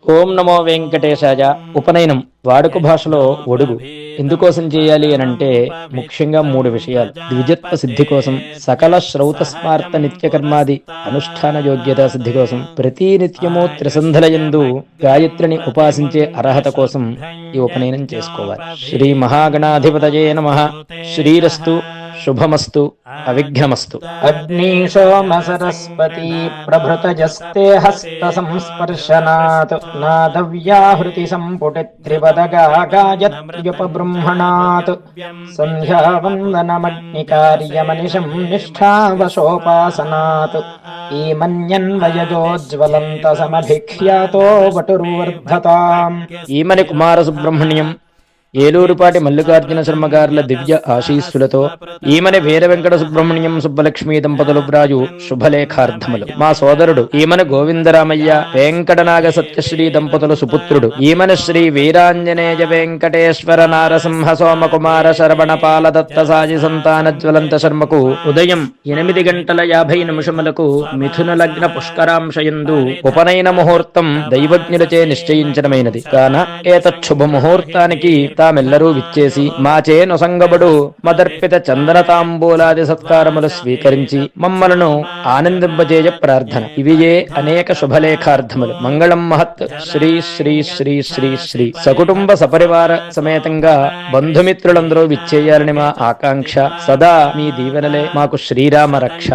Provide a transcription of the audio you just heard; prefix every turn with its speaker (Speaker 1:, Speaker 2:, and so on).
Speaker 1: ఓం నమో వెంకటేశాయ. ఉపనయనం వాడుక భాషలో ఒడుగు ఎందుకోసం చేయాలి అని అంటే ముఖ్యంగా 3 విషయాలు. ద్విజత్వ సిద్ధి కోసం, సకల శ్రౌత స్మార్త నిత్యకర్మాది అనుష్ఠాన యోగ్యత సిద్ధి కోసం, ప్రతి నిత్యము త్రిసంధలయందు గాయత్రిని ఉపాసించే అర్హత కోసం ఈ ఉపనయనం చేసుకోవాలి. శ్రీ మహాగణాధిపతయే నమః. శ్రీరస్తు శుభమస్తు అవిఘ్నమస్తు.
Speaker 2: అగ్నిశోమ సరస్వతి ప్రభృతజస్తే హస్త సంస్పర్శనాత్ నాదవ్యాహృతి సంపుటి త్రిపదగా గాయత్ర్యుపబృంహణాత్ సంధ్యావందనమగ్నికార్యమనిశం నిష్ఠావశోపాసనాత్ ఈమన్యన్వయజోజ్వలంత సమభిఖ్యాతో వటుర్వర్ధతాం.
Speaker 1: ఈమని కుమార సుబ్రహ్మణ్యం ఏలూరుపాటి మల్లికార్జున శర్మగారుల దివ్య ఆశీస్సులతో ఈమని వీర వెంకట సుబ్రహ్మణ్యం సుబ్బలక్ష్మీ దంపతులు వ్రాయు శుభలేఖార్థములు. మా సోదరుడు ఈమని గోవిందరామయ్య వెంకటనాగ సత్యశ్రీ దంపతులు సుపుత్రుడు ఈమని శ్రీ వీరాంజనేయ వెంకటేశ్వర నారసింహ సోమకుమార శరవణ పాలదత్త సాయి సంతాన జ్వలంత శర్మకు ఉదయం 8:50 మిథున లగ్న పుష్కరాంశయందు ఉపనయన ముహూర్తం దైవజ్ఞులచే నిశ్చయించడమైనది కాన ఏతచ్చుభ ముహూర్తానికి తామెల్లరూ విచ్చేసి మాచే నొసంగబడు మదర్పిత చందన తాంబూలాది సత్కారములు స్వీకరించి మమ్మలను ఆనందింపజేయ ప్రార్థన. ఇవియే అనేక శుభలేఖార్థములు. మంగళం మహత్. శ్రీ శ్రీ శ్రీ శ్రీ శ్రీ సకుటుంబ సపరివార సమేతంగా బంధుమిత్రులందరూ విచ్చేయాలని మా ఆకాంక్ష. సదా మీ దీవెనలే మాకు శ్రీరామ రక్ష.